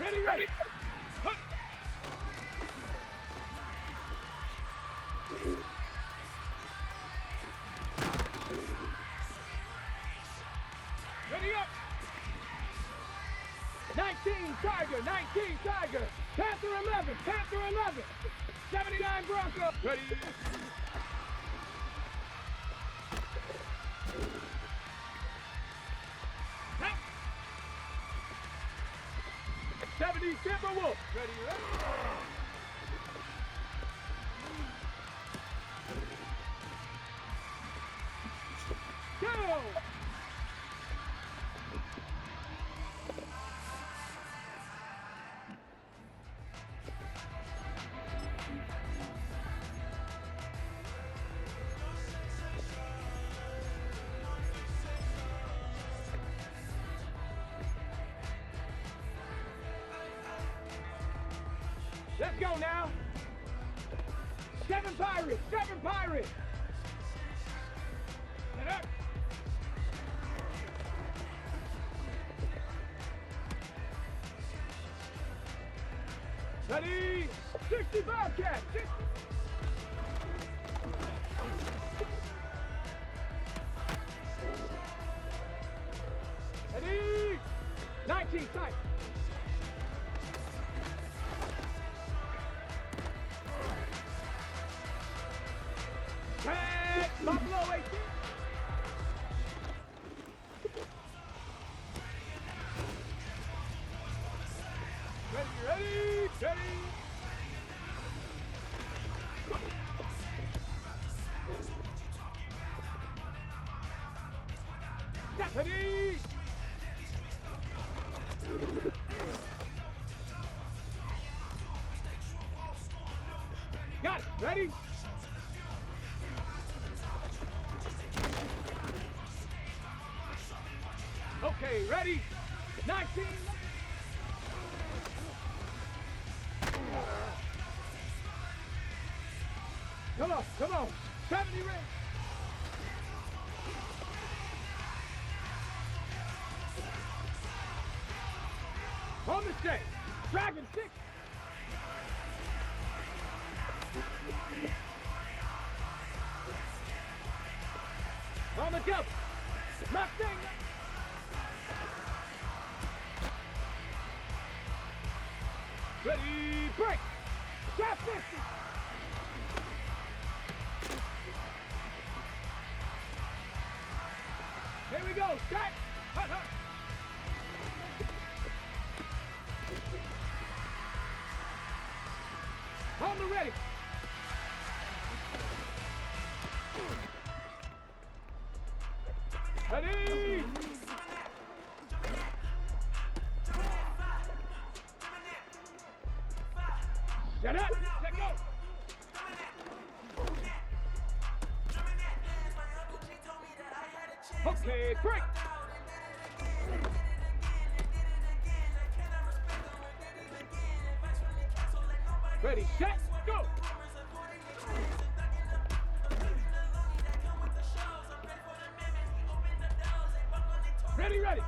Ready, ready. Huh. Ready up. 19 Tiger, 19 Tiger. Panther 11, Panther 11. 79 Bronco. Ready. 70 Timberwolf. Ready, ready. Go! Let's go now. 7 Pirates, 7 Pirates. Get up. Ready, 65 Cat. Ready, 19 tight. Buffalo 18. Ready, ready, ready. Ready. Got it. Ready. Okay, ready? 19. Come on, come on. 70 rings. On the stage. Dragon 6. On the jump. Mustang. Ready, break! Shot 50! Here we go, shot! Hut, hut. On the ready! Ready! Get up! Let go! Okay, break! Ready, set, go! Ready, ready!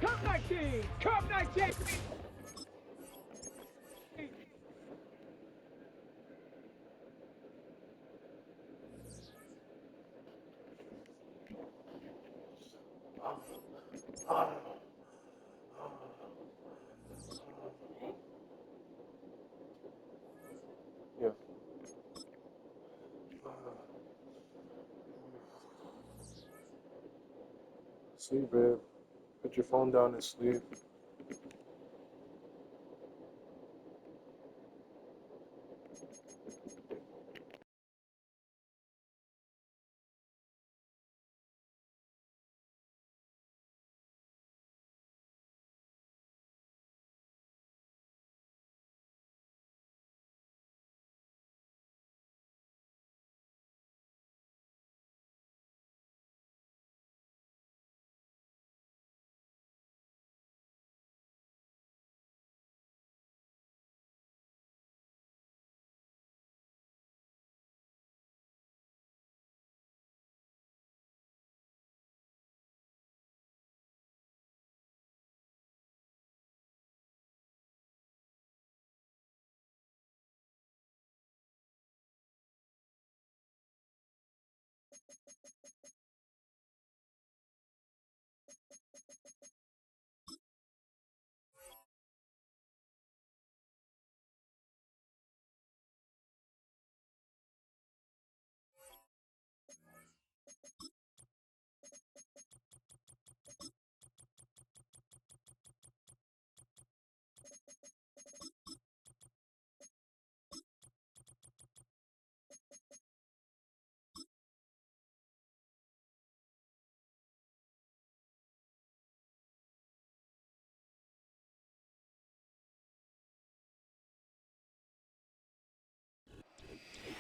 Cup 19. Cup 19. Yeah. Sleep, babe. Put your phone down and sleep.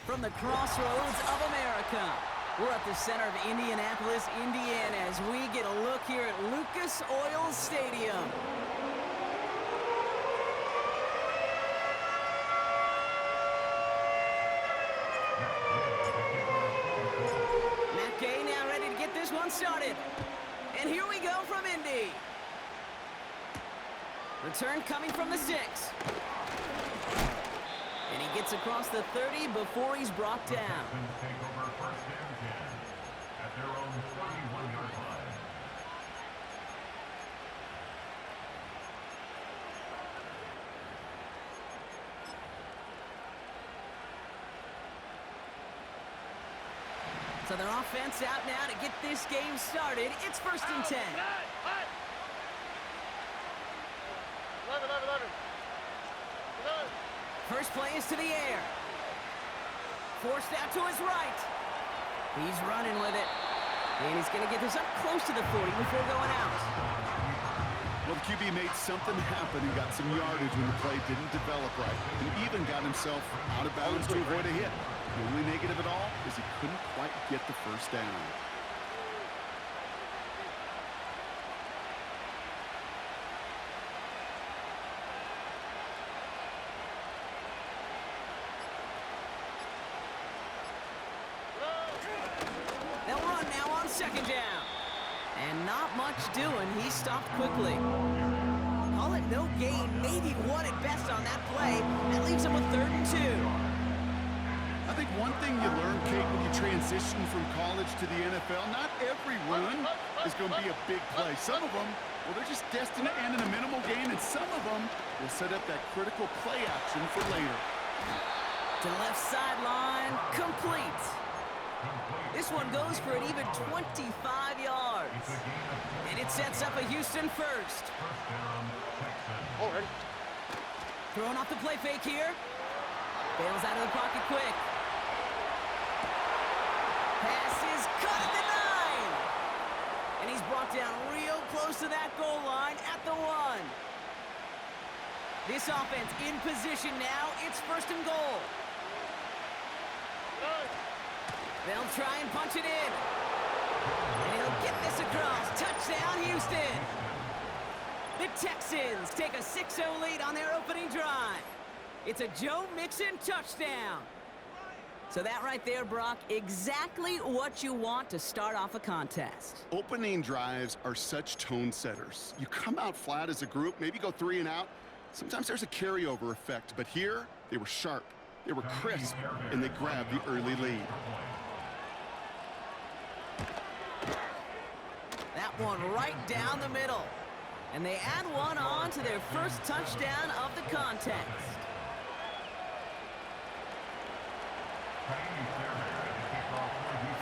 From the crossroads of America, we're at the center of Indianapolis, Indiana, as we get a look here at Lucas Oil Stadium. Matt Gay now ready to get this one started. And here we go from Indy. Return coming from the 6. And he gets across the 30 before he's brought down. Take over first and 10 at their own 41-yard line. So their offense out now to get this game started. It's first and 10. 11. First play is to the air. Forced out to his right. He's running with it. And he's going to get this up close to the 40 before going out. Well, the QB made something happen and got some yardage when the play didn't develop right. And even got himself out of bounds to avoid a hit. The only negative at all is he couldn't quite get the first down. They'll run now on second down. And not much doing. He stopped quickly. Call it no gain. Maybe one at best on that play. That leaves him with 3rd and 2. I think one thing you learn, Kate, when you transition from college to the NFL, not every run is going to be a big play. Some of them, well, they're just destined to end in a minimal gain, and some of them will set up that critical play action for later. To the left sideline, complete. This one goes for an even 25 yards. And it sets up a Houston first. Throwing off the play fake here. Bails out of the pocket quick. Pass is cut at the 9. And he's brought down real close to that goal line at the 1. This offense in position now. It's first and goal. They'll try and punch it in. And he'll get this across. Touchdown, Houston. The Texans take a 6-0 lead on their opening drive. It's a Joe Mixon touchdown. So that right there, Brock, exactly what you want to start off a contest. Opening drives are such tone setters. You come out flat as a group, maybe go 3 and out. Sometimes there's a carryover effect, but here they were sharp, they were crisp, and they grabbed the early lead. That one right down the middle. And they add one on to their first touchdown of the contest.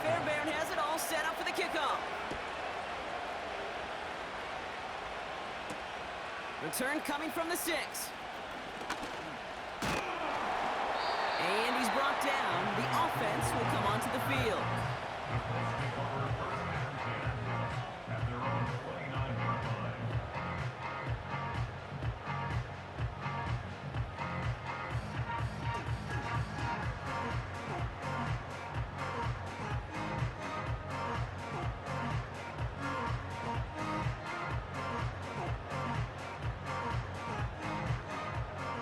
Fairbairn has it all set up for the kickoff. Return coming from the 6. And he's brought down. The offense will come onto the field.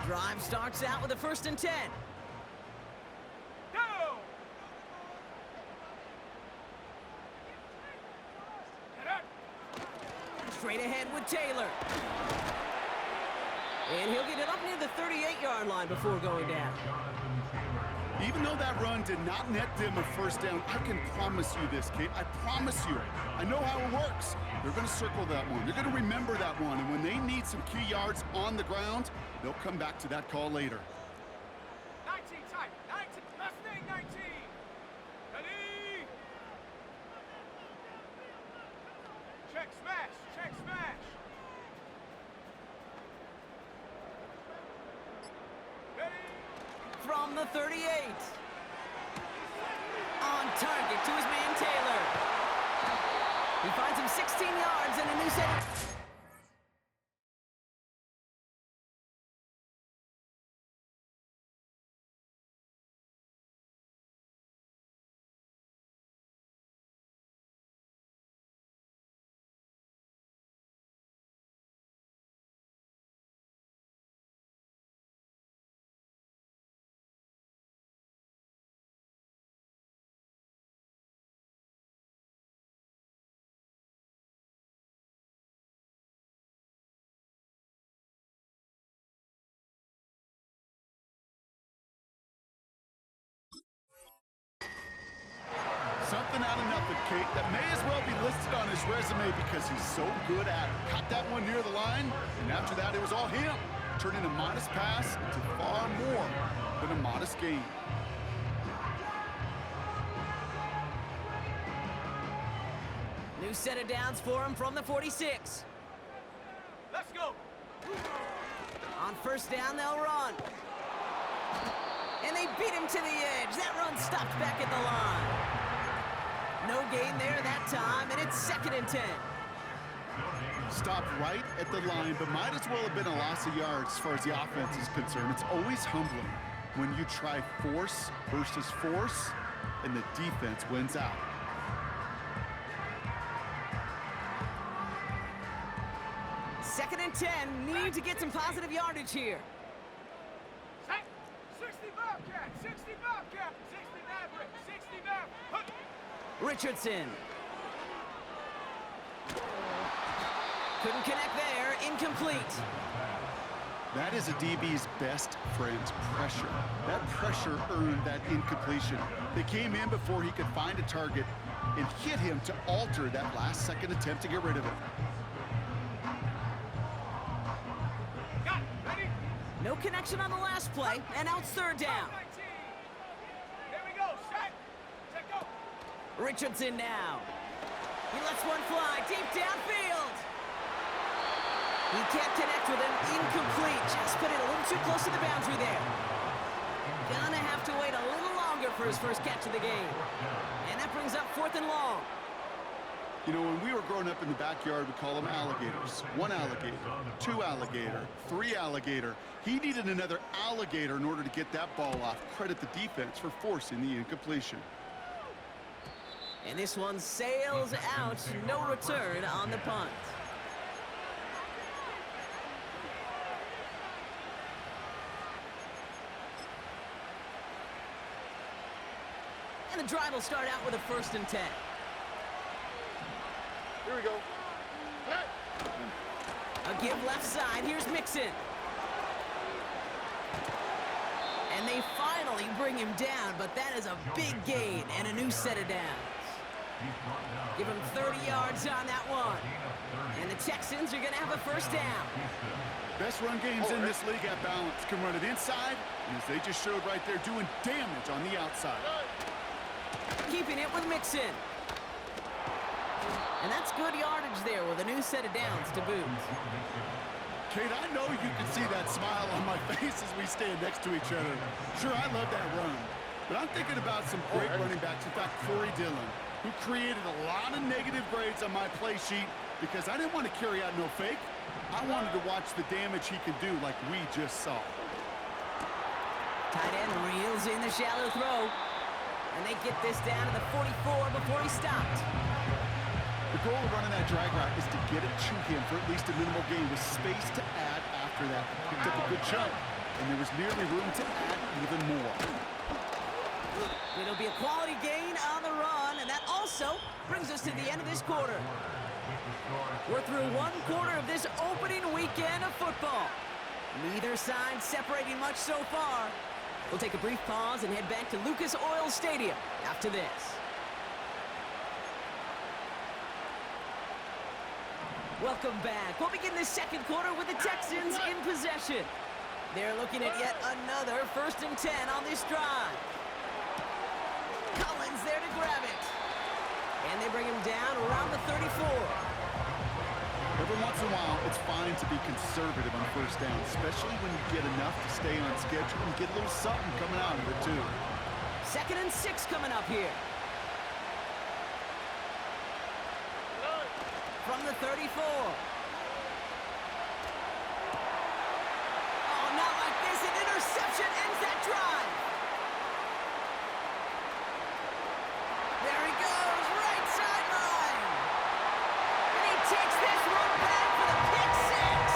Drive starts out with a 1st and 10. Go! Get up! Straight ahead with Taylor. And he'll get it up near the 38-yard line before going down. Even though that run did not net them a 1st down, I can promise you this, Kate. I promise you. I know how it works. They're going to circle that one. They're going to remember that one. And when they need some key yards on the ground, they'll come back to that call later. 19 tight. 19. Mustang 19. Ready? Check smash. Check smash. Ready? From the 38. On target to his man Taylor. He finds him 16 yards and a new set. Something out of nothing, Kate, that may as well be listed on his resume because he's so good at it. Caught that one near the line, and after that, it was all him, turning a modest pass into far more than a modest gain. New set of downs for him from the 46. Let's go. On 1st down, they'll run. And they beat him to the edge. That run stopped back at the line. No gain there that time, and it's 2nd and 10. Stopped right at the line, but might as well have been a loss of yards as far as the offense is concerned. It's always humbling when you try force versus force, and the defense wins out. Second and 10. Need to get some positive yardage here. Set. 60 Bobcat. 60 Bobcat. 60 Maverick. 60 Maverick. Richardson. Couldn't connect there. Incomplete. That is a DB's best friend, pressure. That pressure earned that incompletion. They came in before he could find a target and hit him to alter that last-second attempt to get rid of it. Got it. Ready? No connection on the last play, and now it's 3rd down. 19. Here we go. Set. Set, go. Richardson now. He lets one fly deep downfield. He can't connect with him. Incomplete. Just put it a little too close to the boundary there. Gonna have to wait a little longer for his first catch of the game. And that brings up 4th and long. You know, when we were growing up in the backyard, we call them alligators. 1 alligator, 2 alligator, 3 alligator. He needed another alligator in order to get that ball off. Credit the defense for forcing the incompletion. And this one sails out. No return on the punt. And the drive will start out with a 1st and 10. Here we go. A give left side. Here's Mixon. And they finally bring him down, but that is a big gain and a new set of downs. Give him 30 yards on that one. And the Texans are going to have a 1st down. Best run games in this league at balance. Can run it inside, and as they just showed right there, doing damage on the outside. Keeping it with Mixon. And that's good yardage there with a new set of downs to boot. Kate, I know you can see that smile on my face as we stand next to each other. Sure, I love that run. But I'm thinking about some great running backs. In fact, Corey Dillon, who created a lot of negative grades on my play sheet because I didn't want to carry out no fake. I wanted to watch the damage he could do like we just saw. Tight end reels in the shallow throw. And they get this down to the 44 before he stopped. The goal of running that drag route is to get it to him for at least a minimal gain with space to add after that. Picked up a good chunk, and there was nearly room to add even more. It'll be a quality gain on the run, and that also brings us to the end of this quarter. We're through 1 quarter of this opening weekend of football. Neither side separating much so far. We'll take a brief pause and head back to Lucas Oil Stadium after this. Welcome back. We'll begin the 2nd quarter with the Texans in possession. They're looking at yet another 1st and 10 on this drive. Collins there to grab it. And they bring him down around the 34. Every once in a while, it's fine to be conservative on 1st down, especially when you get enough to stay on schedule and get a little something coming out of it, too. 2nd and 6 coming up here. From the 34. Oh, not like this. An interception ends that drive. There he goes, right sideline. And he takes this run back for the pick 6.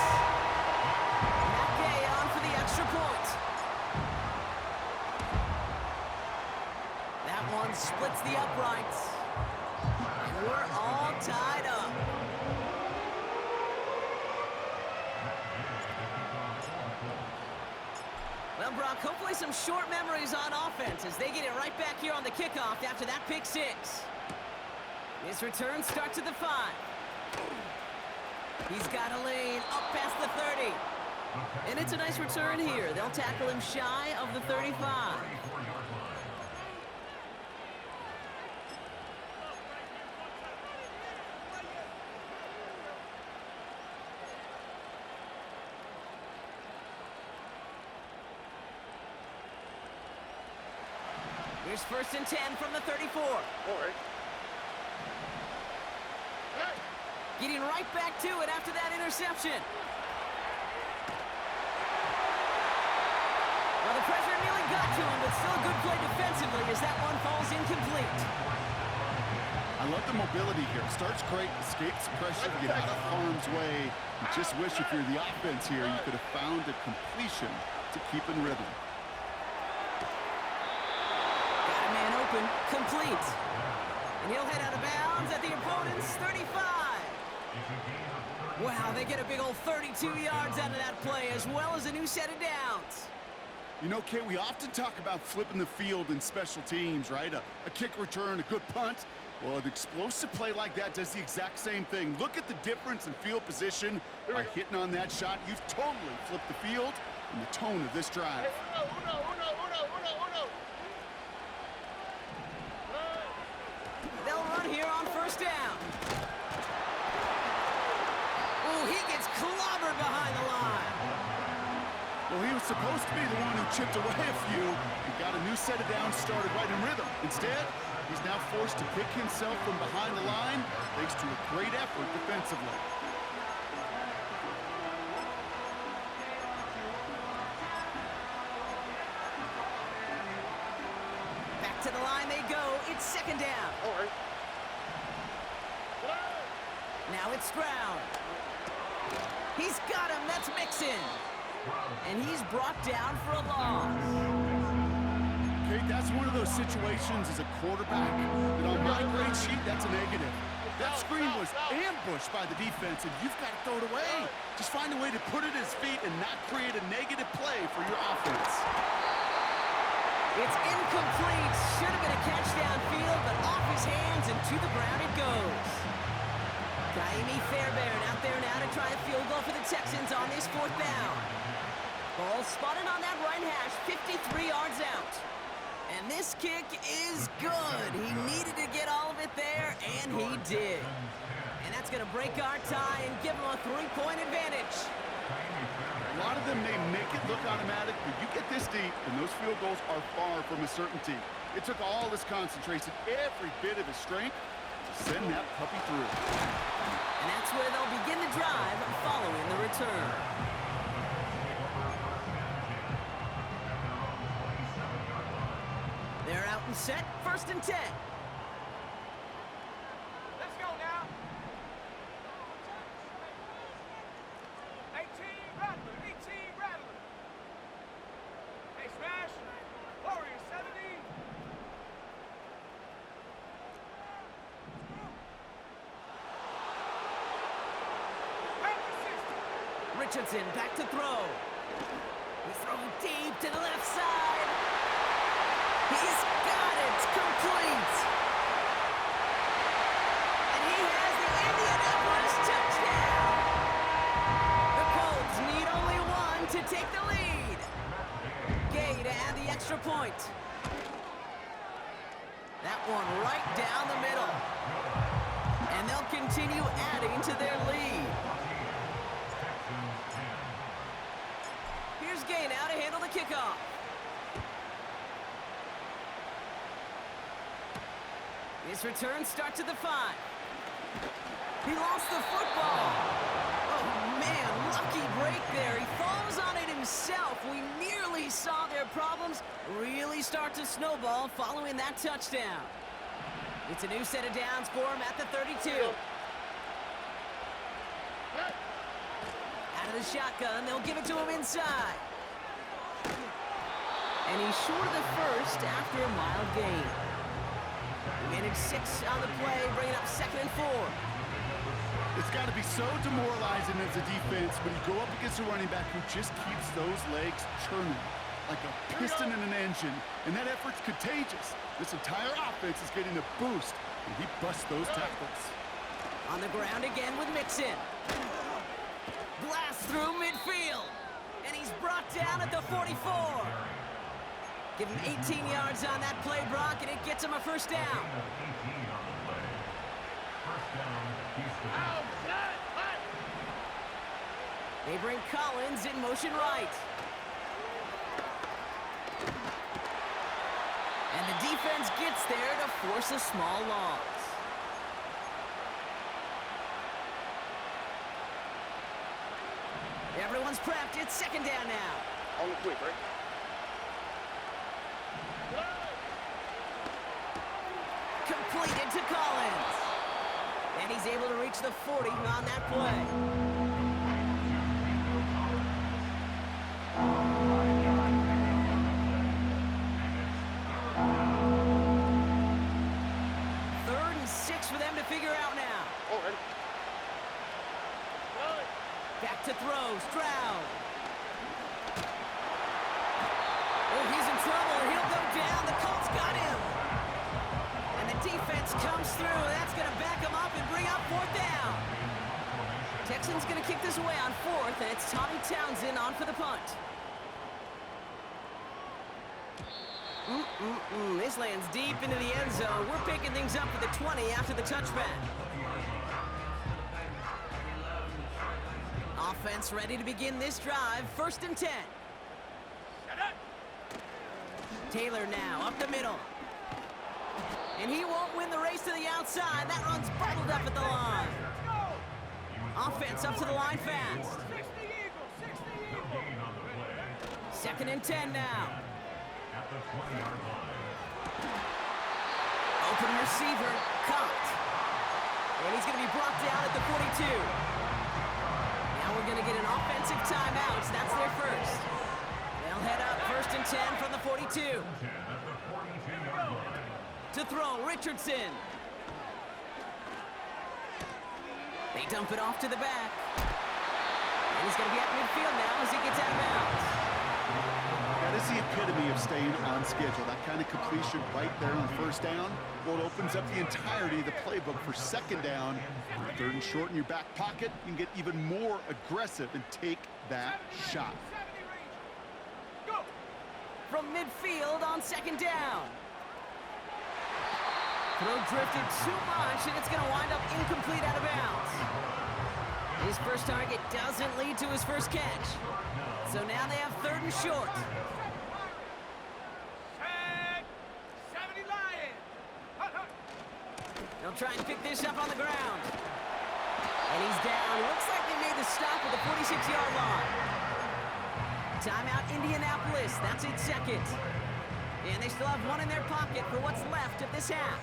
Mackay on for the extra point. That one splits the uprights. And we're all tied up. Well, Brock, hopefully some short memories on offense as they get it right back here on the kickoff after that pick 6. This return starts at the 5. He's got a lane up past the 30. And it's a nice return here. They'll tackle him shy of the 35. Here's 1st and 10 from the 34. All right. Getting right back to it after that interception. Well, the pressure nearly got to him, but still a good play defensively as that one falls incomplete. I love the mobility here. Starts great, escapes pressure, get out of harm's way. You just wish if you're the offense here, you could have found a completion to keep in rhythm. Open, complete. And he'll head out of bounds at the opponent's 35. Wow, they get a big old 32 yards out of that play, as well as a new set of downs. You know, Kate, we often talk about flipping the field in special teams, right? A kick return, a good punt. Well, an explosive play like that does the exact same thing. Look at the difference in field position. By hitting on that shot, you've totally flipped the field and the tone of this drive. They'll run here on 1st down. Oh, he gets clobbered behind the line. Well, he was supposed to be the one who chipped away a few and got a new set of downs started right in rhythm. Instead, he's now forced to pick himself from behind the line thanks to a great effort defensively. Back to the line they go. It's 2nd down. All right. Now it's Stroud. He's got him. That's Mixon. And he's brought down for a loss. Kate, that's one of those situations as a quarterback that on my grade sheet, that's a negative. That screen was ambushed by the defense, and you've got to throw it away. Just find a way to put it at his feet and not create a negative play for your offense. It's incomplete. Should have been a catch downfield, but off his hands and to the ground it goes. Kaimi Fairbairn out there now to try a field goal for the Texans on this 4th down. Ball spotted on that right hash, 53 yards out. And this kick is good. He needed to get all of it there, and he did. And that's going to break our tie and give him a 3-point advantage. A lot of them may make it look automatic, but you get this deep, and those field goals are far from a certainty. It took all his concentration, every bit of his strength, to send that puppy through. And that's where they'll begin the drive following the return. They're out and set, 1st and 10. Let's go now. 18 Rattler, 18 Rattler. Hey, Smash. Warrior 70. Richardson back to throw. He's throwing deep to the left side. He's got it, complete. And he has the Indianapolis touchdown. The Colts need only one to take the lead. Gay to add the extra point. That one right down the middle. And they'll continue adding to their lead. Here's Gay now to handle the kickoff. His return starts at the 5. He lost the football. Oh, man, lucky break there. He falls on it himself. We nearly saw their problems really start to snowball following that touchdown. It's a new set of downs for him at the 32. Out of the shotgun, they'll give it to him inside. And he's short of the first after a mild gain. He managed 6 on the play, bringing up 2nd and 4. It's got to be so demoralizing as a defense when you go up against a running back who just keeps those legs churning like a piston in an engine, and that effort's contagious. This entire offense is getting a boost, and he busts those tackles. On the ground again with Mixon. Blast through midfield, and he's brought down at the 44. Give him 18 yards on that play, Brock, and it gets him a 1st down. They bring Collins in motion right. And the defense gets there to force a small loss. Everyone's prepped. It's 2nd down now. On the quick, right? Completed to Collins. And he's able to reach the 40 on that play. Third and 6 for them to figure out now. Oh, ready. Back to throw, Stroud. Oh, he's in trouble. He'll go down. The Colts got him. And the defense comes through. That's going to back him up and bring up 4th down. Texans going to kick this away on 4th, and it's Tommy Townsend on for the punt. This lands deep into the end zone. We're picking things up for the 20 after the touchback. Offense ready to begin this drive. 1st and 10. Taylor now up the middle. And he won't win the race to the outside. That run's bubbled up at the line. Offense up to the line fast. 2nd and 10 now. Open receiver, caught. And he's going to be brought down at the 42. Now we're going to get an offensive timeout. That's their first. They'll head up 1st and 10 from the 42. To throw, Richardson. They dump it off to the back. And he's going to be at midfield now as he gets out of bounds. That is the epitome of staying on schedule. That kind of completion right there on first down. Well, it opens up the entirety of the playbook for second down. Third and short in your back pocket, you can get even more aggressive and take that shot. From midfield on second down. Throw drifted too much, and it's going to wind up incomplete out of bounds. His first target doesn't lead to his first catch. So now they have third and short. They'll try and pick this up on the ground. And he's down. Looks like they made the stop at the 46-yard line. Timeout, Indianapolis. That's its second. And they still have one in their pocket for what's left of this half.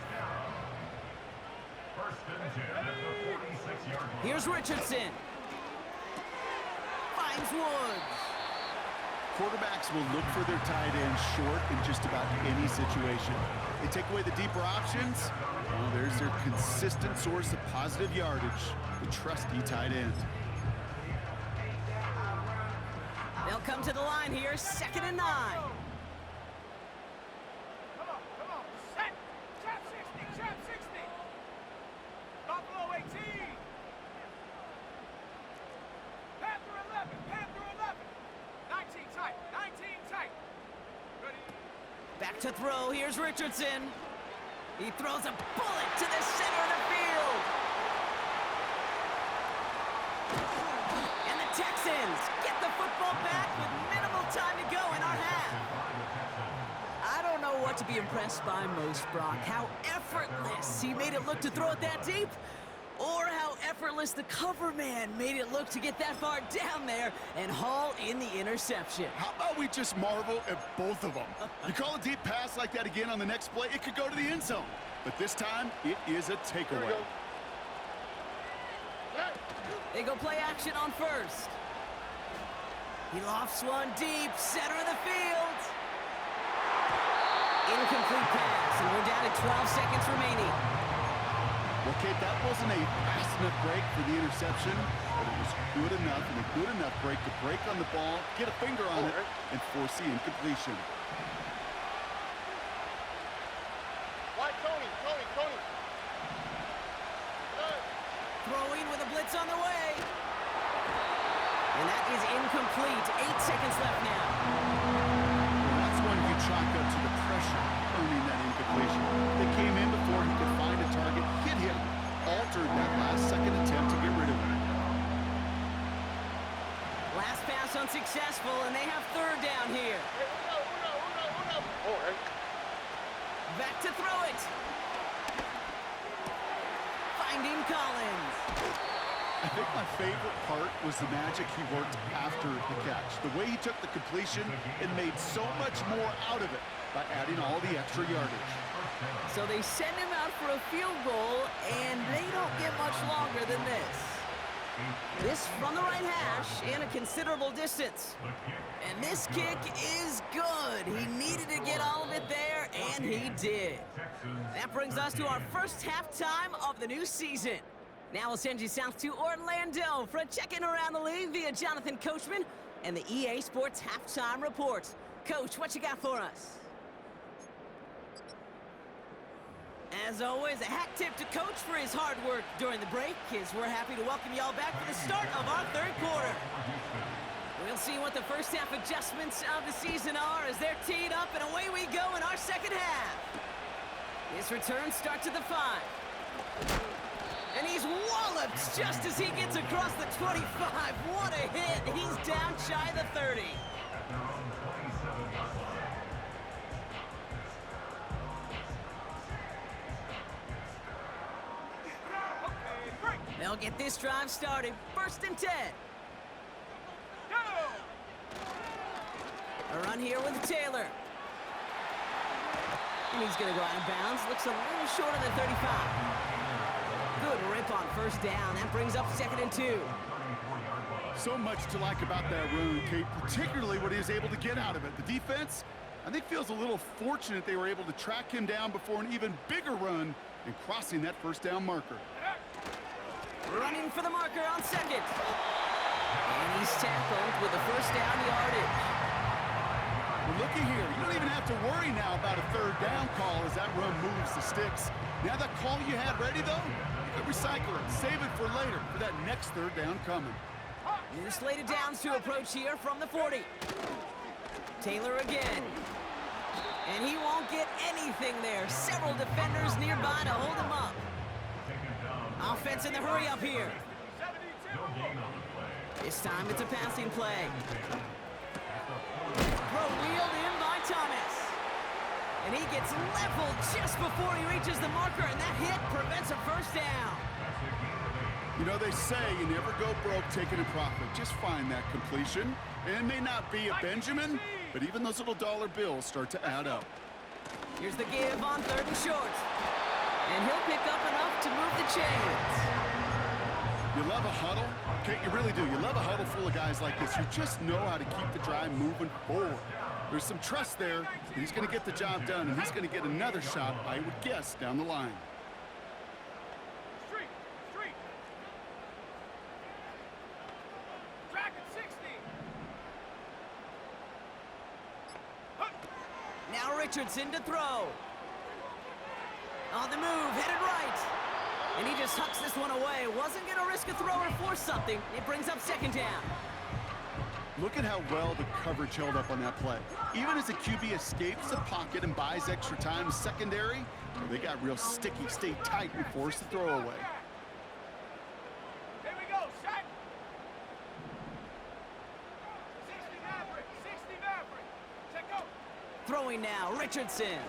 First and 10 at the 46-yard line. Here's Richardson. Finds Woods. Quarterbacks will look for their tight end short in just about any situation. They take away the deeper options. Well, there's their consistent source of positive yardage, the trusty tight end. They'll come to the line here, 2nd and 9. Come on. Set. Trap 60. Buffalo 18. Panther 11. 19 tight. Ready. Back to throw. Here's Richardson. He throws a bullet to the center of the field. And the Texans get the football back with minimal time to go in our half. I don't know what to be impressed by most, Brock. How effortless he made it look to throw it that deep, or how effortless the cover man made it look to get that far down there and haul in the interception. How about we just marvel at both of them? You call a deep pass like that again on the next play, it could go to the end zone. But this time, it is a takeaway. They go play action on first. He lofts one deep, center of the field. Incomplete pass, and we're down to 12 seconds remaining. Well, Kate, that wasn't a fast enough break for the interception, but it was good enough and a good enough break to break on the ball, get a finger on it, and force the incompletion. Throwing with a blitz on the way. And that is incomplete. 8 seconds left now. Well, that's one you chalk up to the pressure earning that incompletion. They came in before he could find a target, hit him, altered that last-second attempt to get rid of him. Last pass unsuccessful, and they have third down here. Back to throw it. Finding Collins. I think my favorite part was the magic he worked after the catch. The way he took the completion and made so much more out of it by adding all the extra yardage. So they send him out for a field goal, and they don't get much longer than this. This from the right hash and a considerable distance. And this kick is good. He needed to get all of it there, and he did. That brings us to our first halftime of the new season. Now we'll send you south to Orlando for a check-in around the league via Jonathan Coachman and the EA Sports Halftime Report. Coach, what you got for us? As always, a hat tip to Coach for his hard work during the break, as we're happy to welcome y'all back for the start of our third quarter. We'll see what the first half adjustments of the season are as they're teed up, and away we go in our second half. This return starts at the 5. And he's walloped just as he gets across the 25. What a hit. He's down shy of the 30. They'll get this drive started. 1st and 10. A run here with Taylor. And he's going to go out of bounds. Looks a little short of the 35. Good rip on first down. That brings up 2nd and 2. So much to like about that run, Kate, particularly what he was able to get out of it. The defense, I think feels a little fortunate they were able to track him down before an even bigger run and crossing that first down marker. Running for the marker on second. And he's tackled with the first down yardage. Well, looky here. You don't even have to worry now about a third down call as that run moves the sticks. Now that call you had ready, though, you can recycle it, save it for later for that next third down coming. New slated downs to approach here from the 40. Taylor again. And he won't get anything there. Several defenders nearby to hold him up. Offense in the hurry up here. This time it's a passing play. Throw wheeled in by Thomas. And he gets leveled just before he reaches the marker, and that hit prevents a first down. You know, they say you never go broke taking a profit. Just find that completion. And it may not be a Benjamin, but even those little dollar bills start to add up. Here's the give on third and short. And he'll pick up enough to move the chains. You love a huddle? Okay, you really do. You love a huddle full of guys like this. You just know how to keep the drive moving forward. There's some trust there that he's going to get the job done, and he's going to get another shot, I would guess, down the line. Track at 60. Now Richardson to throw. On the move, headed right. And he just hucks this one away. Wasn't going to risk a throw or force something. It brings up second down. Look at how well the coverage held up on that play. Even as the QB escapes the pocket and buys extra time secondary, they got real sticky, stayed tight, and forced the throw away. Here we go, set. 60 Maverick, 60 Maverick. Check out. Throwing now, Richardson.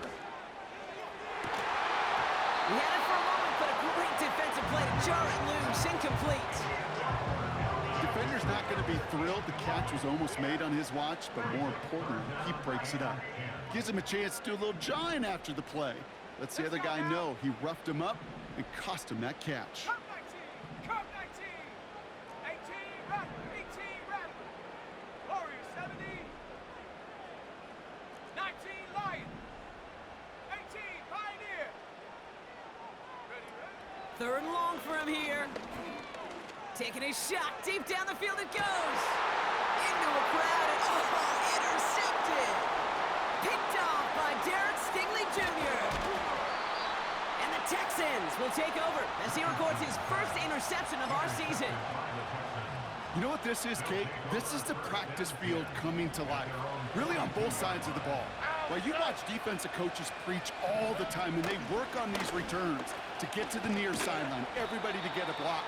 He had it for a moment, but a great defensive play to jar it loose, incomplete. Defender's not going to be thrilled the catch was almost made on his watch, but more importantly, he breaks it up. Gives him a chance to do a little jawing after the play. Lets the other guy know he roughed him up and cost him that catch. Cup 19, Cup 19. 18 Rattler, 18 Rattler. Warriors 70. 19 Lion. 18 Pioneer. Ready, ready? Third and long for him here. Taking a shot, deep down the field it goes. Into a crowd and intercepted. Picked off by Derek Stingley Jr. And the Texans will take over as he records his first interception of our season. You know what this is, Kate? This is the practice field coming to life. Really on both sides of the ball. While you watch defensive coaches preach all the time and they work on these returns to get to the near sideline, everybody to get a block.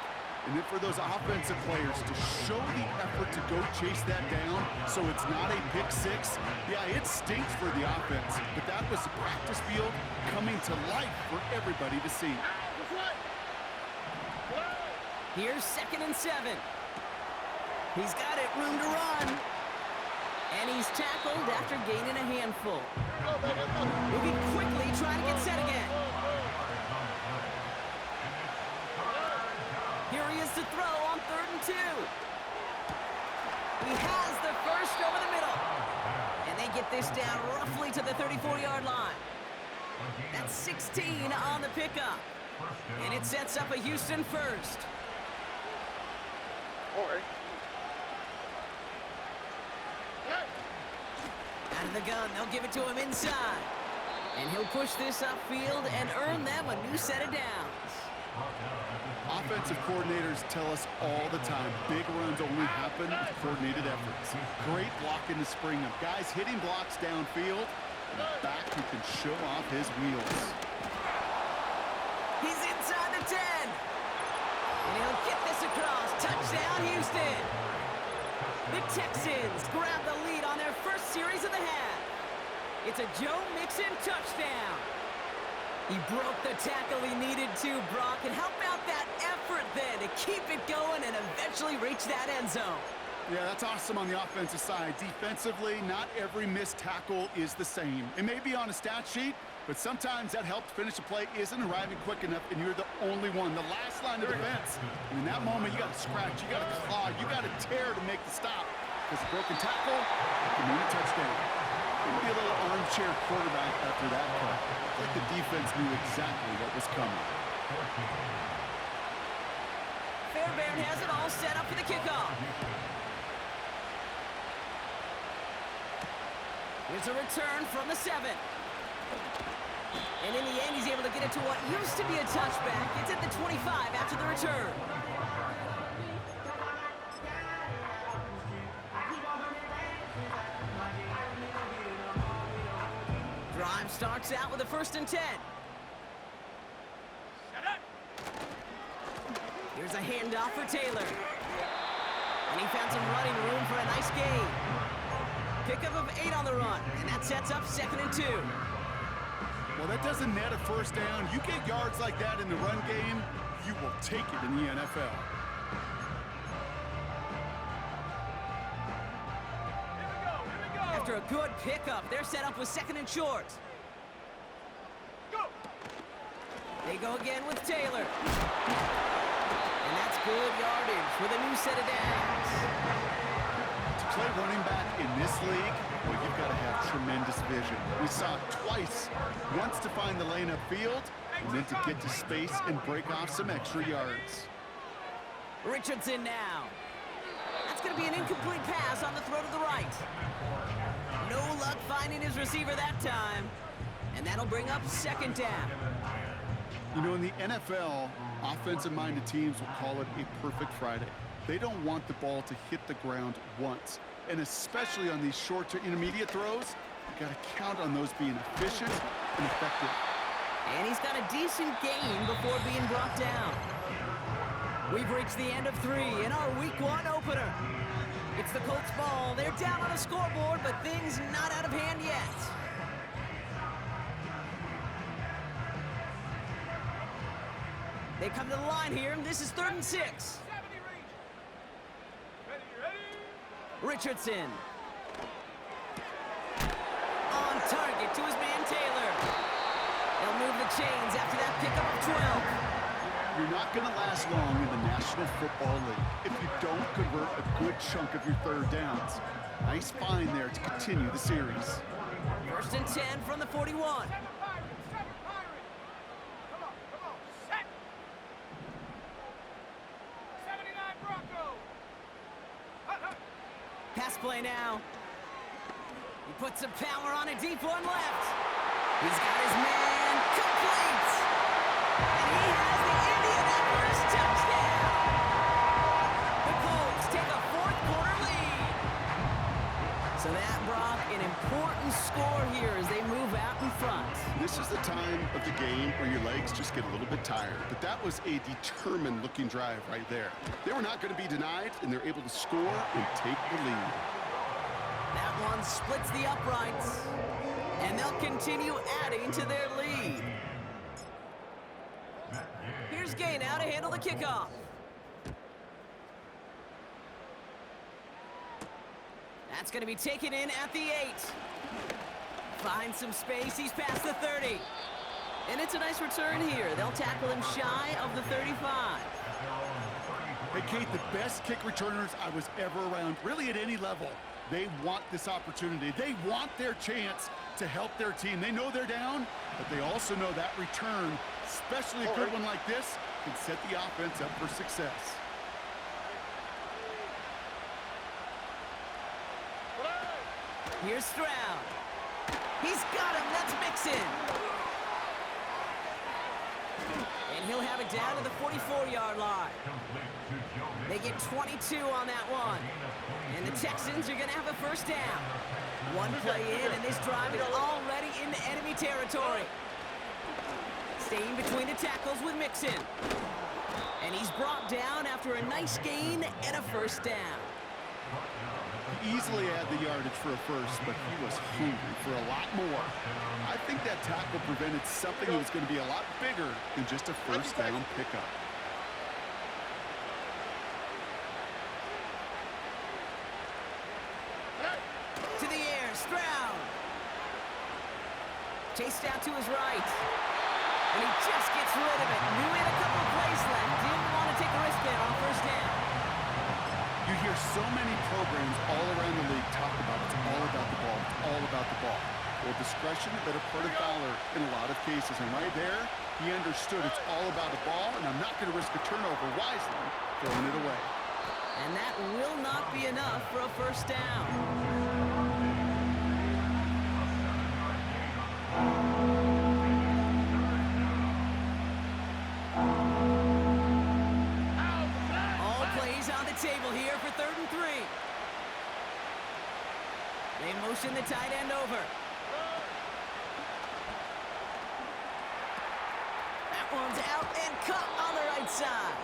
And then for those offensive players to show the effort to go chase that down so it's not a pick six, yeah, it stinks for the offense. But that was the practice field coming to life for everybody to see. Here's 2nd and 7. He's got it, room to run. And he's tackled after gaining a handful. Moving quickly, trying to get set again. Here he is to throw on 3rd and 2. He has the first over the middle. And they get this down roughly to the 34-yard line. That's 16 on the pickup. And it sets up a Houston first. Out of the gun, they'll give it to him inside. And he'll push this upfield and earn them a new set of downs. Offensive coordinators tell us all the time, big runs only happen with coordinated efforts. Great blocking to spring them. Guys hitting blocks downfield, and a back who can show off his wheels. He's inside the 10. And he'll get this across. Touchdown, Houston. The Texans grab the lead on their first series of the half. It's a Joe Mixon touchdown. He broke the tackle he needed to, Brock. And how about that effort then to keep it going and eventually reach that end zone? Yeah, that's awesome on the offensive side. Defensively, not every missed tackle is the same. It may be on a stat sheet, but sometimes that help to finish a play isn't arriving quick enough, and you're the only one, the last line of defense. And in that moment, you got to scratch, you got to claw, you got to tear to make the stop. Because a broken tackle can mean a touchdown. Maybe a little armchair quarterback after that cut. Like the defense knew exactly what was coming. Fairbairn has it all set up for the kickoff. Here's a return from the 7. And in the end, he's able to get it to what used to be a touchback. It's at the 25 after the return. Drive starts out with a 1st and 10. Here's a handoff for Taylor. And he found some running room for a nice gain. Pickup of 8 on the run, and that sets up 2nd and 2. Well, that doesn't net a 1st down. You get yards like that in the run game, you will take it in the NFL. After a good pickup, they're set up with 2nd and short. They go again with Taylor. And that's good yardage with a new set of downs. To play running back in this league, well, you've got to have tremendous vision. We saw it twice. Once to find the lane upfield, and then to get to space and break off some extra yards. Richardson now. That's going to be an incomplete pass on the throw to the right. No luck finding his receiver that time. And that'll bring up 2nd down. You know, in the NFL, offensive-minded teams will call it a perfect Friday. They don't want the ball to hit the ground once. And especially on these short to intermediate throws, you got to count on those being efficient and effective. And he's got a decent gain before being brought down. We've reached the end of 3 in our Week 1 opener. It's the Colts ball. They're down on the scoreboard, but things not out of hand yet. They come to the line here, and this is 3rd and 6. Richardson. On target to his man Taylor. They'll move the chains after that pickup of 12. You're not going to last long in the National Football League if you don't convert a good chunk of your 3rd downs. Nice find there to continue the series. 1st and 10 from the 41. Pass play now. He puts some power on a deep one left. He's got his man complete. And he has the Indianapolis touchdown. The Colts take a 4th quarter lead. So that brought an important score here as they move out in front. This is the time of the game where your legs just get a little bit tired. But that was a determined-looking drive right there. They were not going to be denied, and they're able to score and take the lead. That one splits the uprights, and they'll continue adding to their lead. Here's Gay now to handle the kickoff. That's going to be taken in at the 8. Finds some space. He's past the 30. And it's a nice return here. They'll tackle him shy of the 35. Hey, Kate, the best kick returners I was ever around, really at any level, they want this opportunity. They want their chance to help their team. They know they're down, but they also know that return, especially a good one like this, can set the offense up for success. Here's Stroud. He's got him. That's Mixon. And he'll have it down to the 44-yard line. They get 22 on that one. And the Texans are going to have a 1st down. One play in, and this drive is already into enemy territory. Staying between the tackles with Mixon. And he's brought down after a nice gain and a 1st down. He easily had the yardage for a 1st, but he was hungry for a lot more. I think that tackle prevented something that was going to be a lot bigger than just a 1st down pickup. To the air, Stroud. Chased out to his right. And he just gets rid of it. Knew he had a couple of plays left. Didn't want to take a risk there on 1st down. You You hear so many programs all around the league talk about it's all about the ball, it's all about the ball. Well, discretion, a better part of valor in a lot of cases. And right there, he understood it's all about the ball, and I'm not going to risk a turnover wisely, throwing it away. And that will not be enough for a first down. All plays on the table here for 3rd and 3. They motion the tight end over. That one's out and cut on the right side.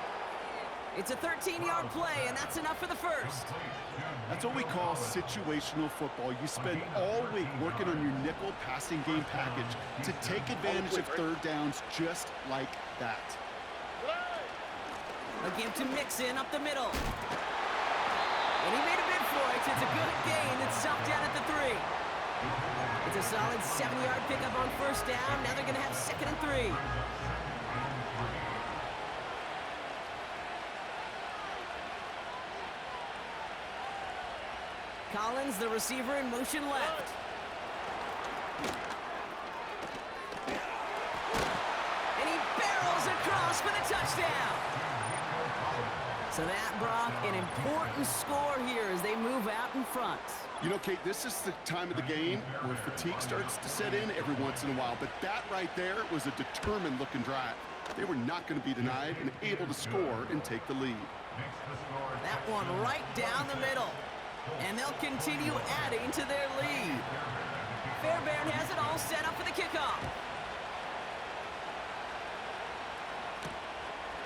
It's a 13-yard play, and that's enough for the first. That's what we call situational football. You spend all week working on your nickel passing game package to take advantage of third downs just like that. A give to Mixon up the middle. And he made a bid for it. It's a good gain. It's stopped down at the 3. It's a solid 7-yard pickup on first down. Now they're going to have 2nd and 3. Collins, the receiver, in motion left. And he barrels across for the touchdown. So that, Brock, an important score here as they move out in front. You know, Kate, this is the time of the game where fatigue starts to set in every once in a while. But that right there was a determined-looking drive. They were not going to be denied and able to score and take the lead. That one right down the middle. And they'll continue adding to their lead. Fairbairn has it all set up for the kickoff.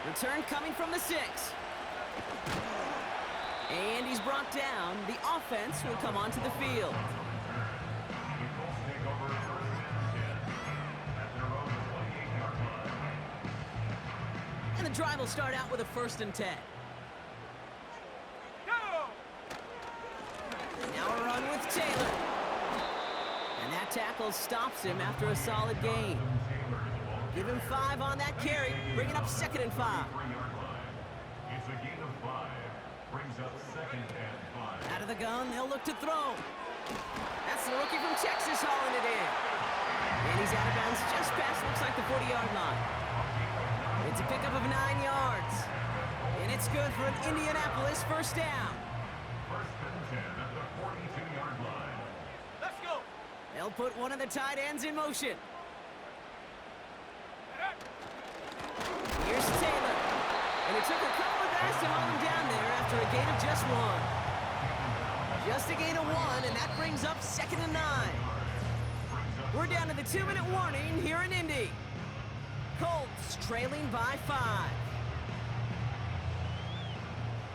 Return coming from the 6. And he's brought down. The offense will come onto the field. And the drive will start out with a 1st and 10. Now a run with Taylor. And that tackle stops him after a solid gain. Give him 5 on that carry, bringing up 2nd and 5. It's a gain of 5. Brings up 2nd and 5. Out of the gun, they'll look to throw. That's the rookie from Texas hauling it in. And he's out of bounds just past, looks like the 40-yard line. It's a pickup of 9 yards. And it's good for an Indianapolis first down. 1st and 10 at the 42-yard line. Let's go. They'll put one of the tight ends in motion. Here's Taylor. And it took a couple of guys to hold him down there after a gain of just 1. Just a gain of 1, and that brings up 2nd and 9. We're down to the 2-minute warning here in Indy. Colts trailing by 5.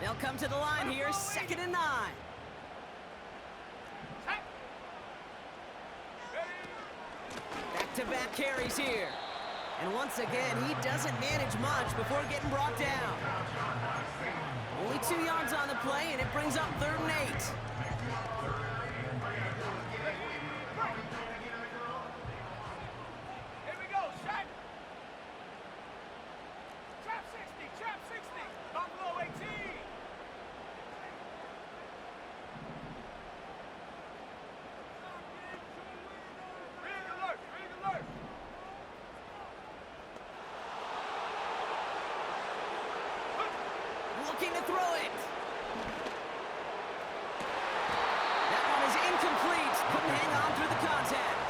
They'll come to the line here, 2nd and 9. Back-to-back carries here. And once again, he doesn't manage much before getting brought down. Only 2 yards on the play, and it brings up 3rd and 8. Here we go, shot. Trap 60, Buffalo 18. Rig alert. Looking to throw it. That one is incomplete. Couldn't hang on through the contact.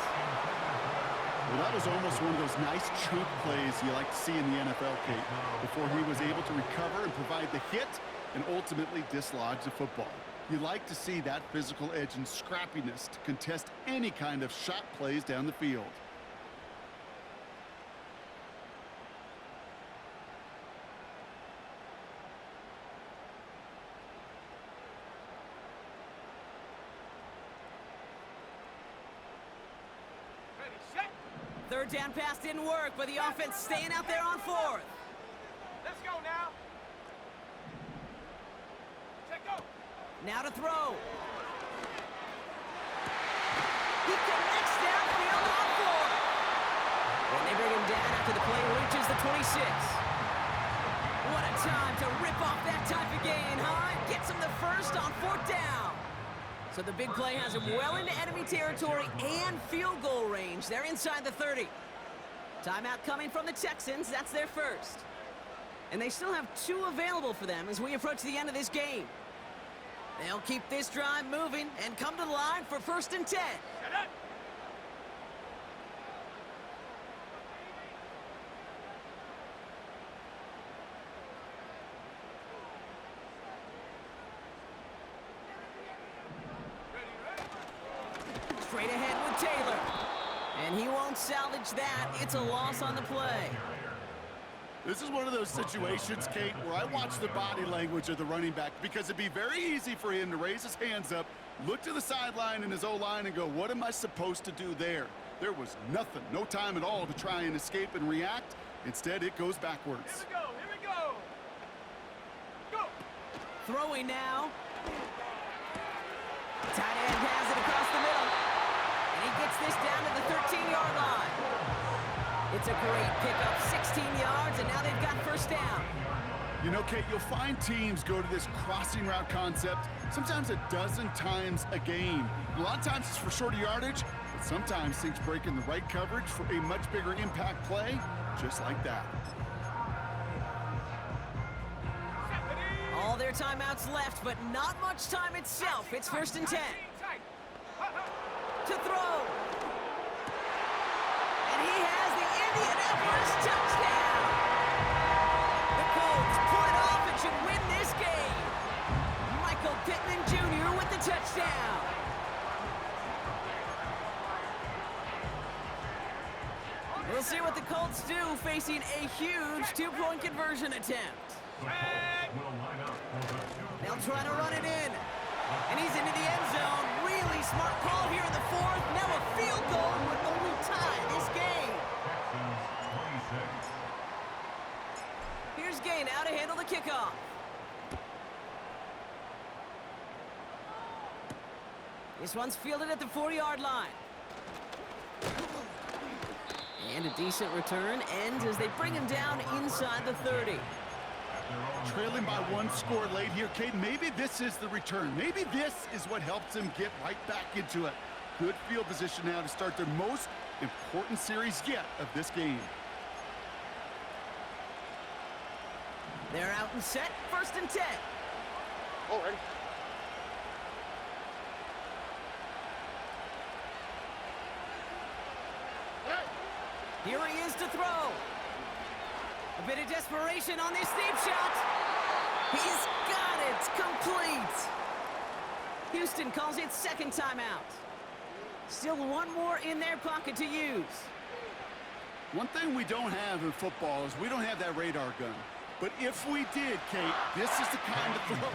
Well, that was almost one of those nice chunk plays you like to see in the NFL, Kate, before he was able to recover and provide the hit and ultimately dislodge the football. You like to see that physical edge and scrappiness to contest any kind of shot plays down the field. Ready, set. 3rd down pass didn't work, but the offense staying out there on 4th. Let's go now. Check go. Now to throw. He connects downfield on 4th. And they bring him down after the play reaches the 26. What a time to rip off that type of gain, huh? Gets him the first So the big play has him well into enemy territory and field goal range. They're inside the 30. Timeout coming from the Texans. That's their first. And they still have 2 available for them as we approach the end of this game. They'll keep this drive moving and come to the line for 1st and 10. Straight ahead with Taylor. And he won't salvage that. It's a loss on the play. This is one of those situations, Kate, where I watch the body language of the running back because it'd be very easy for him to raise his hands up, look to the sideline in his O-line and go, what am I supposed to do there? There was nothing, no time at all to try and escape and react. Instead, it goes backwards. Here we go. Go. Throwing now. Tight end has it across the middle. And he gets this down to the 13-yard line. It's a great pickup, 16 yards, and now they've got 1st down. You know, Kate, you'll find teams go to this crossing route concept sometimes a dozen times a game. A lot of times it's for shorter yardage, but sometimes things break in the right coverage for a much bigger impact play, just like that. All their timeouts left, but not much time itself. It's 1st and 10. To throw. And he has the Indianapolis touchdown. The Colts pull it off and should win this game. Michael Pittman Jr. with the touchdown. We'll see what the Colts do facing a huge 2-point conversion attempt. They'll try to run it in. And he's into the end zone. Really smart call here in the 4th. Now a field goal would only tie this game. Here's Gain out to handle the kickoff. This one's fielded at the 4-yard line. And a decent return ends as they bring him down inside the 30. Trailing by 1 score late here, Kate. Maybe this is the return. Maybe this is what helps them get right back into it. Good field position now to start their most important series yet of this game. They're out and set. 1st and 10. Already. Here he is to throw. A bit of desperation on this deep shot. He's got it. Complete. Houston calls it 2nd timeout. Still 1 more in their pocket to use. One thing we don't have in football is we don't have that radar gun. But if we did, Kate, this is the kind of throw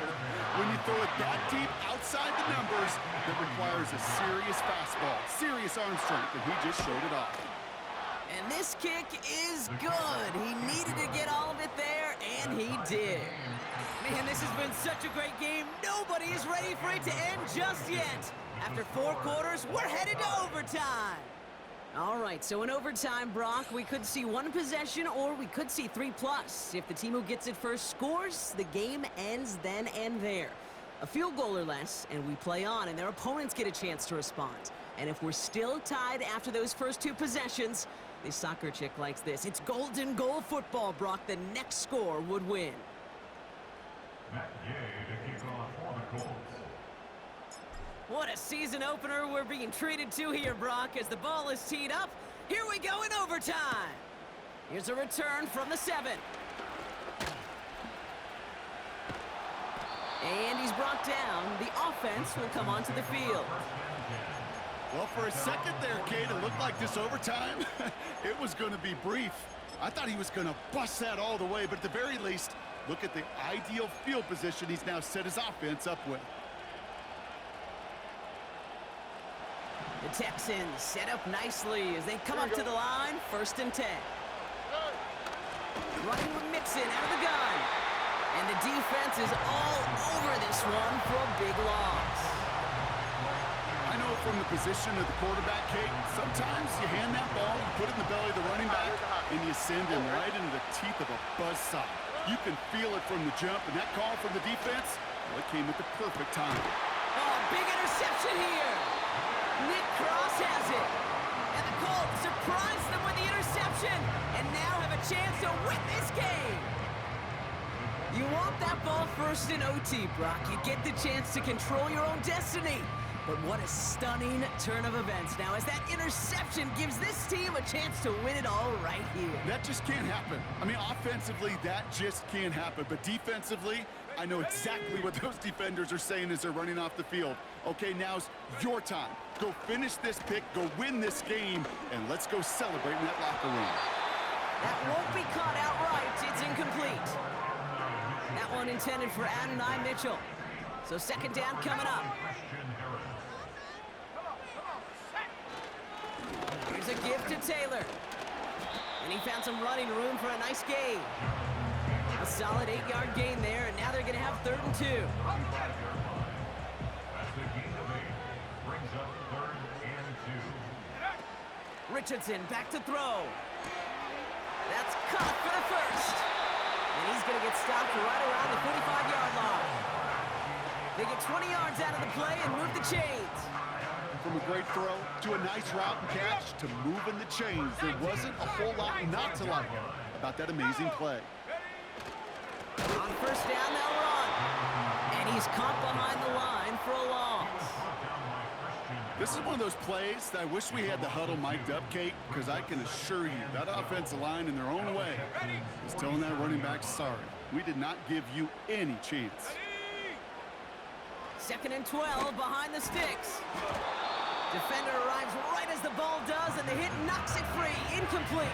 when you throw it that deep outside the numbers that requires a serious fastball, serious arm strength, and he just showed it off. And this kick is good. He needed to get all of it there, and he did. Man, this has been such a great game. Nobody is ready for it to end just yet. After 4 quarters, we're headed to overtime. All right, so in overtime, Brock, we could see 1 possession or we could see 3+. If the team who gets it first scores, the game ends then and there. A field goal or less, and we play on, and their opponents get a chance to respond. And if we're still tied after those first 2 possessions, this soccer chick likes this. It's golden goal football, Brock. The next score would win. Matt Gay to kick off for the Colts. What a season opener we're being treated to here, Brock, as the ball is teed up. Here we go in overtime. Here's a return from the 7. And he's brought down. The offense will come onto the field. Well, for a second there, Kate, it looked like this overtime, it was going to be brief. I thought he was going to bust that all the way, but at the very least, look at the ideal field position he's now set his offense up with. The Texans set up nicely as they come up to the line. 1st and 10. Running with Mixon out of the gun. And the defense is all over this one for a big loss. I know from the position of the quarterback, Kate, sometimes you hand that ball, you put it in the belly of the running back, and you send him right into the teeth of a buzzsaw. You can feel it from the jump, and that call from the defense, well, it came at the perfect time. Oh, big interception here. Nick Cross has it. And the Colts surprise them with the interception and now have a chance to win this game. You want that ball first in OT, Brock. You get the chance to control your own destiny. But what a stunning turn of events now as that interception gives this team a chance to win it all right here. That just can't happen. I mean, offensively, that just can't happen. But defensively, I know exactly what those defenders are saying as they're running off the field. Okay, now's your time. Go finish this pick, go win this game, and let's go celebrate in that locker room. That won't be caught outright. It's incomplete. That one intended for Adonai Mitchell. So second down coming up. Here's a gift to Taylor. And he found some running room for a nice gain. A solid 8-yard gain there, and now they're going to have 3rd and 2. That's the gain of 8. Brings up 3rd and 2. Richardson back to throw. That's caught for the first. And he's going to get stopped right around the 45-yard line. They get 20 yards out of the play and move the chains. From a great throw to a nice route and catch to moving the chains. There wasn't a whole lot not to like about that amazing play. On first down, they'll run. And he's caught behind the line for a loss. This is one of those plays that I wish we had the huddle mic'd up, Kate, because I can assure you that offensive line in their own way is telling that running back, sorry, we did not give you any chance. 2nd and 12 behind the sticks. Defender arrives right as the ball does, and the hit knocks it free. Incomplete.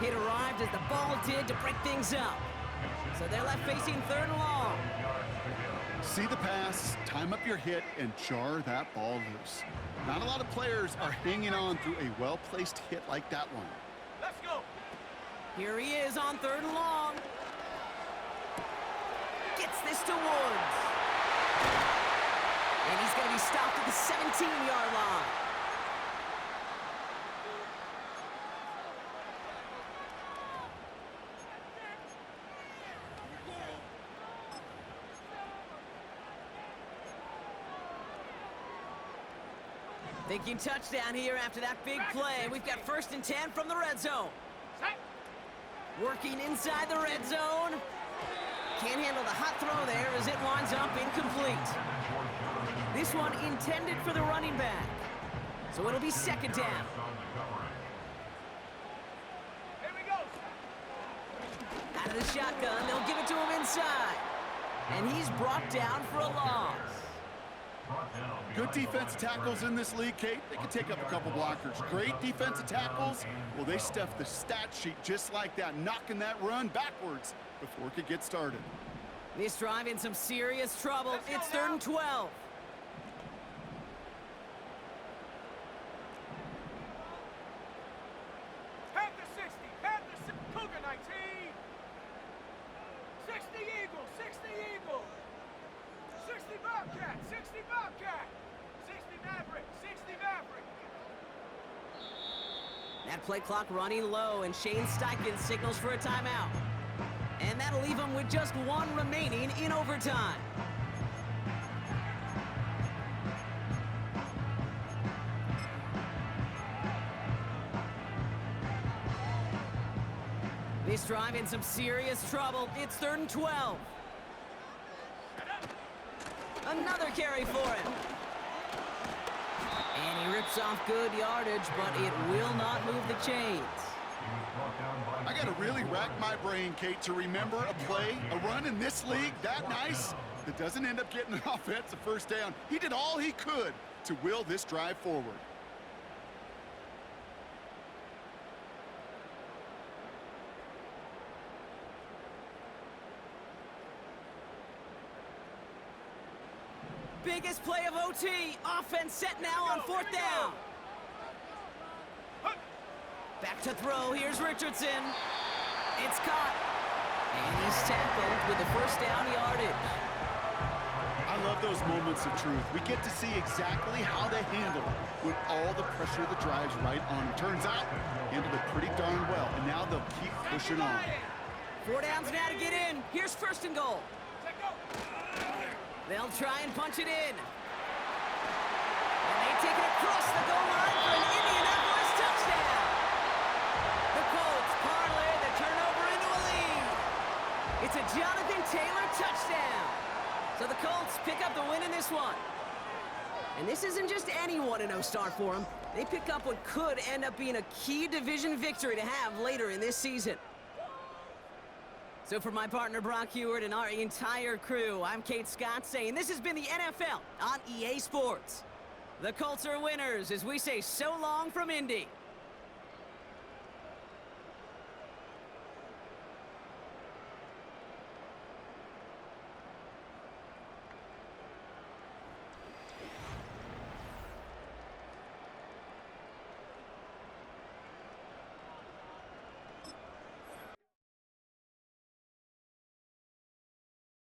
Hit arrived as the ball did to break things up. So they're left facing 3rd and long. See the pass, time up your hit, and jar that ball loose. Not a lot of players are hanging on through a well-placed hit like that one. Let's go. Here he is on 3rd and long. Gets this to Woods. And he's going to be stopped at the 17-yard line. Thinking touchdown here after that big play. We've got 1st and 10 from the red zone. Working inside the red zone. Can't handle the hot throw there as it winds up incomplete. This one intended for the running back. So it'll be 2nd down. Here we go. Out of the shotgun, they'll give it to him inside. And he's brought down for a loss. Good defensive tackles in this league, Kate. They can take up a couple blockers. Great defensive tackles, well, they stuff the stat sheet just like that, knocking that run backwards before it could get started. This drive in some serious trouble. It's 3rd and 12. Panther 60. Panther 60. Cougar 19. 60 Eagle. 60 Eagle. 60 Bobcat. 60 Bobcat. 60 Maverick. 60 Maverick. That play clock running low, and Shane Steichen signals for a timeout. And that'll leave him with just 1 remaining in overtime. This drive in some serious trouble. It's 3rd and 12. Another carry for him. And he rips off good yardage, but it will not move the chains. I got to really rack my brain, Kate, to remember a play, a run in this league that nice that doesn't end up getting an offensive first down. He did all he could to will this drive forward. Biggest play of OT. Offense set now on 4th down. Back to throw. Here's Richardson. It's caught. And he's tackled with the first down yardage. I love those moments of truth. We get to see exactly how they handle it when all the pressure of the drive's right on them. Turns out, handled it pretty darn well, and now they'll keep pushing on. 4 downs now to get in. Here's 1st and goal. They'll try and punch it in. And they take it across the goal line for an Indianapolis touchdown. The Colts parlay the turnover into a lead. It's a Jonathan Taylor touchdown. So the Colts pick up the win in this one. And this isn't just any 1-0 start for them. They pick up what could end up being a key division victory to have later in this season. So for my partner Brock Heward and our entire crew, I'm Kate Scott saying this has been the NFL on EA Sports. The Colts are winners as we say so long from Indy.